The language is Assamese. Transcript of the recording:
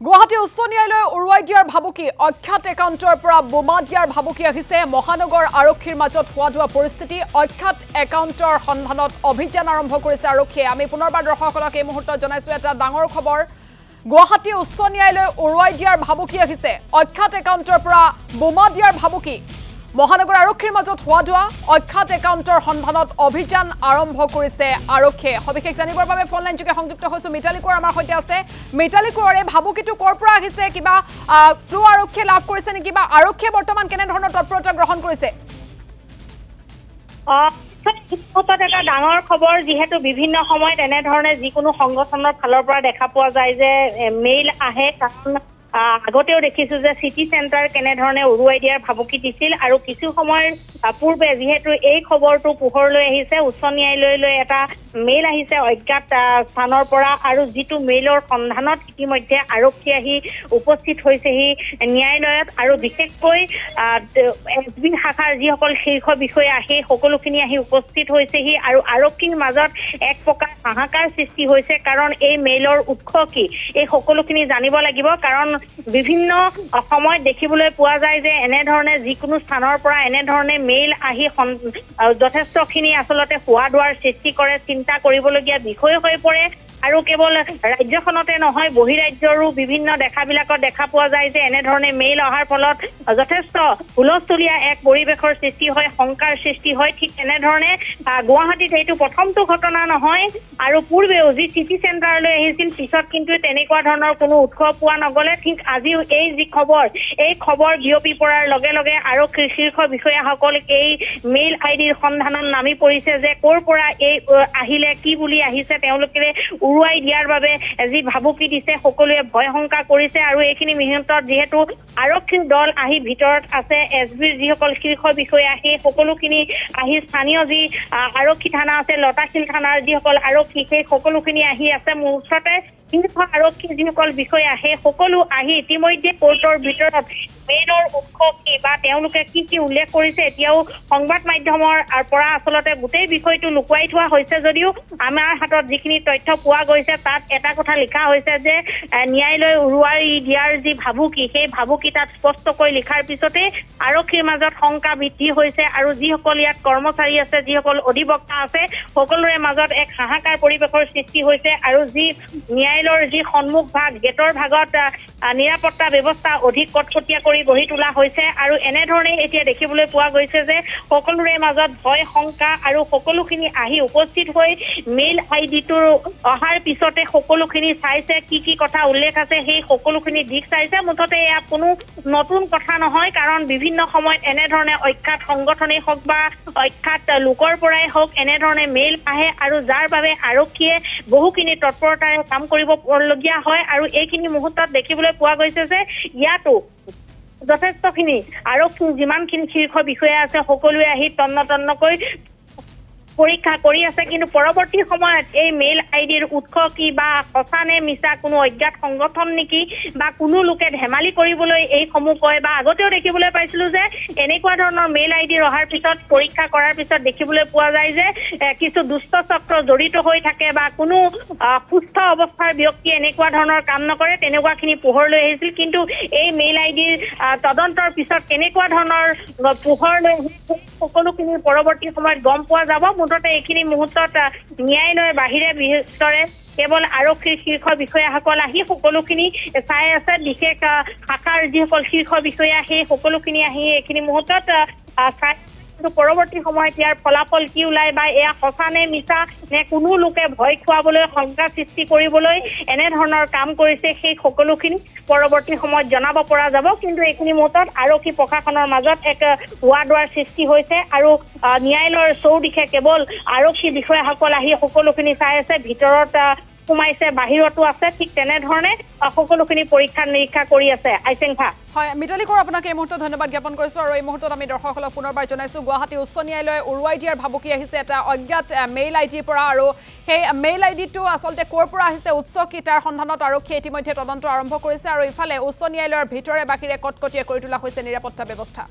গুৱাহাটী উচ্চ ন্যায়ালয়ে উৰুৱাই দিয়াৰ ভাবুকি অখ্যাত একাউণ্টৰ পৰা বোমা দিয়াৰ ভাবুকি আহিছে মহানগৰ আৰক্ষীৰ মাজত হোৱা পৰিস্থিতি অখ্যাত একাউণ্টৰ সন্ধানত অভিযান আৰম্ভ কৰিছে আৰক্ষীয়ে আমি পুনৰবাৰ দৰ্শকসকলক এই মুহূৰ্তত জনাইছো এটা ডাঙৰ খবৰ গুৱাহাটী উচ্চ ন্যায়ালয়ে উৰুৱাই দিয়াৰ ভাবুকি আহিছে অখ্যাত একাউণ্টৰ পৰা বোমা দিয়াৰ ভাবুকি মহানগৰ আৰক্ষীৰ মাজত হোৱা অখ্যাত একাউণ্টৰ সন্ধানত অভিযান আৰম্ভ কৰিছে আৰক্ষীয়ে সবিশেষ জানিবৰ বাবে ফোন লাইন যোগে সংযুক্ত হৈছো মিতালী কোঁৱৰ আমাৰ সৈতে আছে মিতালী কোঁৱৰ এই ভাবুকিটো কৰ পৰা আহিছে কিবা ক্লু আৰক্ষীয়ে লাভ কৰিছে নেকি বা আৰক্ষীয়ে বৰ্তমান কেনে ধৰণৰ তৎপৰতা গ্ৰহণ কৰিছে এটা ডাঙৰ খবৰ যিহেতু বিভিন্ন সময়ত এনে ধৰণে যিকোনো সংগঠনৰ ফালৰ পৰা দেখা পোৱা যায় যে মেইল আহে কাৰণ আগতেও দেখিছো যে সিটি সেন্টাৰ কেনে ধৰণে উৰুৱাই দিয়াৰ ভাবুকি দিছিল আৰু কিছু সময়ৰ পূৰ্বে যিহেতু এই খবৰটো পোহৰলৈ আহিছে উচ্চ ন্যায়ালয়লৈ এটা মেইল আহিছে অজ্ঞাত স্থানৰ পৰা আৰু যিটো মেইলৰ সন্ধানত ইতিমধ্যে আৰক্ষী আহি উপস্থিত হৈছেহি ন্যায়ালয়ত আৰু বিশেষকৈ এছবি শাখাৰ যিসকল শীৰ্ষ বিষয়া সেই সকলোখিনি আহি উপস্থিত হৈছেহি আৰু আৰক্ষীৰ মাজত এক প্ৰকাৰ হাহাকাৰ সৃষ্টি হৈছে কাৰণ এই মেইলৰ উৎস কি এই সকলোখিনি জানিব লাগিব কাৰণ বিভিন্ন সময়ত দেখিবলৈ পোৱা যায় যে এনে ধৰণে যিকোনো স্থানৰ পৰা এনে ধৰণে মেইল আহি যথেষ্টখিনি আচলতে হোৱা দুৱাৰ সৃষ্টি কৰে চিন্তা কৰিবলগীয়া বিষয় হৈ পৰে আৰু কেৱল ৰাজ্যখনতে নহয় বহিৰাজ্যৰো বিভিন্ন দেখাবিলাকত দেখা পোৱা যায় যে এনে ধৰণে মেইল অহাৰ ফলত যথেষ্ট হুলস্থুলীয়া এক পৰিৱেশৰ সৃষ্টি হয় শংকাৰ সৃষ্টি হয় ঠিক এনেধৰণে গুৱাহাটীত এইটো প্ৰথমটো ঘটনা নহয় আৰু পূৰ্বেও যি চিটি চেণ্টাৰলৈ আহিছিল পিছত কিন্তু তেনেকুৱা ধৰণৰ কোনো উৎস পোৱা নগ'লে ঠিক আজিও এই যি খবৰ এই খবৰ বিয়পি পৰাৰ লগে লগে আৰক্ষীৰ শীৰ্ষ বিষয়াসকল এই মেইল আইডিৰ সন্ধানত নামি পৰিছে যে ক'ৰ পৰা এই আহিলে কি বুলি আহিছে তেওঁলোকে উৰুৱাই দিয়াৰ বাবে যি ভাবুকি দিছে সকলোৱে ভয় শংকা কৰিছে আৰু এইখিনি মুহূৰ্তত যিহেতু আৰক্ষীৰ দল আহি ভিতৰত আছে এছবিৰ যিসকল শীৰ্ষ বিষয়া সেই সকলোখিনি আহি স্থানীয় যি আৰক্ষী থানা আছে লতাশিল থানাৰ যিসকল আৰক্ষী সেই সকলোখিনি আহি আছে মুহূৰ্ততে শীৰ্ষ আৰক্ষী যিসকল বিষয়া সেই সকলো আহি ইতিমধ্যে কোৰ্টৰ ভিতৰত মেইলৰ উৎস কি বা তেওঁলোকে কি কি উল্লেখ কৰিছে এতিয়াও সংবাদ মাধ্যমৰ পৰা আচলতে গোটেই বিষয়টো লুকুৱাই থোৱা হৈছে যদিও আমাৰ হাতত যিখিনি তথ্য পোৱা গৈছে তাত এটা কথা লিখা হৈছে যে ন্যায়ালয় উৰুৱাই দিয়াৰ যি ভাবুকি সেই ভাবুকি তাত স্পষ্টকৈ লিখাৰ পিছতে আৰক্ষীৰ মাজত শংকা বৃদ্ধি হৈছে আৰু যিসকল ইয়াত কৰ্মচাৰী আছে যিসকল অধিবক্তা আছে সকলোৰে মাজত এক হাহাকাৰ পৰিৱেশৰ সৃষ্টি হৈছে আৰু যি ন্যায়ালয়ৰ যি সন্মুখ ভাগ গেটৰ ভাগত নিৰাপত্তা ব্যৱস্থা অধিক কটকটীয়া কৰি গঢ়ি তোলা হৈছে আৰু এনেধৰণে এতিয়া দেখিবলৈ পোৱা গৈছে যে সকলোৰে মাজত ভয় শংকা আৰু সকলোখিনি আহি উপস্থিত হৈ মেইল আইডিটো অহাৰ পিছতে সকলোখিনি চাইছে কি কথা উল্লেখ আছে সেই সকলোখিনি দিশ চাইছে মুঠতে এয়া কোনো নতুন কথা নহয় কাৰণ বিভিন্ন সময়ত এনেধৰণে অখ্যাত সংগঠনেই হওক বা অখ্যাত লোকৰ পৰাই হওক এনেধৰণে মেইল আহে আৰু যাৰ বাবে আৰক্ষীয়ে বহুখিনি তৎপৰতাৰে কাম কৰিবলগীয়া হয় আৰু এইখিনি মুহূৰ্তত দেখিবলৈ পোৱা গৈছে যে ইয়াতো যথেষ্টখিনি আৰক্ষী যিমানখিনি শীৰ্ষ বিষয়া আছে সকলোৱে আহি তন্নকৈ পৰীক্ষা কৰি আছে কিন্তু পৰৱৰ্তী সময়ত এই মেইল আইডিৰ উৎস কি বা সঁচা নে মিছা কোনো অজ্ঞাত সংগঠন নেকি বা কোনো লোকে ধেমালি কৰিবলৈ এই সমূহ কয় বা আগতেও দেখিবলৈ পাইছিলো যে এনেকুৱা ধৰণৰ মেইল আইডিৰ অহাৰ পিছত পৰীক্ষা কৰাৰ পিছত দেখিবলৈ পোৱা যায় যে কিছু দুষ্ট চক্ৰ জড়িত হৈ থাকে বা কোনো সুস্থ অৱস্থাৰ ব্যক্তিয়ে এনেকুৱা ধৰণৰ কাম নকৰে তেনেকুৱাখিনি পোহৰলৈ আহিছিল কিন্তু এই মেইল আইডিৰ তদন্তৰ পিছত কেনেকুৱা ধৰণৰ পোহৰলৈ সকলোখিনি পৰৱৰ্তী সময়ত গম পোৱা যাব মুঠতে এইখিনি মুহূৰ্তত ন্যায়ালয়ৰ বাহিৰে ভিতৰে কেৱল আৰক্ষীৰ শীৰ্ষ বিষয়াসকল আহি সকলোখিনি চাই আছে বিশেষ শাখাৰ যিসকল শীৰ্ষ বিষয়া সেই সকলোখিনি আহি এইখিনি মুহূৰ্তত চাই পৰৱৰ্তী সময়ত ইয়াৰ ফলাফল কি ওলাই বা এয়া সঁচা নে মিছা নে কোনো লোকে ভয় খুৱাবলৈ শংকা সৃষ্টি কৰিবলৈ এনেধৰণৰ কাম কৰিছে সেই সকলোখিনি পৰৱৰ্তী সময়ত জনাব পৰা যাব কিন্তু এইখিনি মুহূৰ্তত আৰক্ষী প্ৰশাসনৰ মাজত এক হোৱা দুৱাৰ সৃষ্টি হৈছে আৰু ন্যায়ালয়ৰ চৌদিশে কেৱল আৰক্ষী বিষয়াসকল আহি সকলোখিনি চাই আছে ভিতৰত সোমাইছে বাহিৰতো আছে ঠিক তেনেধৰণে সকলোখিনি পৰীক্ষা নিৰীক্ষা কৰি আছে আইসেংখা হয় মিতালী কোঁৱৰ আপোনাক এই মুহূৰ্তত ধন্যবাদ জ্ঞাপন কৰিছো আৰু এই মুহূৰ্তত আমি দৰ্শকসকলক পুনৰবাৰ জনাইছো গুৱাহাটী উচ্চ ন্যায়ালয়ে উৰুৱাই দিয়াৰ ভাবুকি আহিছে এটা অজ্ঞাত মেইল আইডিৰ পৰা আৰু সেই মেইল আইডিটো আচলতে ক'ৰ পৰা আহিছে উৎস কি তাৰ সন্ধানত আৰক্ষীয়ে ইতিমধ্যে তদন্ত আৰম্ভ কৰিছে আৰু ইফালে উচ্চ ন্যায়ালয়ৰ ভিতৰে বাহিৰে কটকটীয়া কৰি তোলা হৈছে নিৰাপত্তা ব্যৱস্থা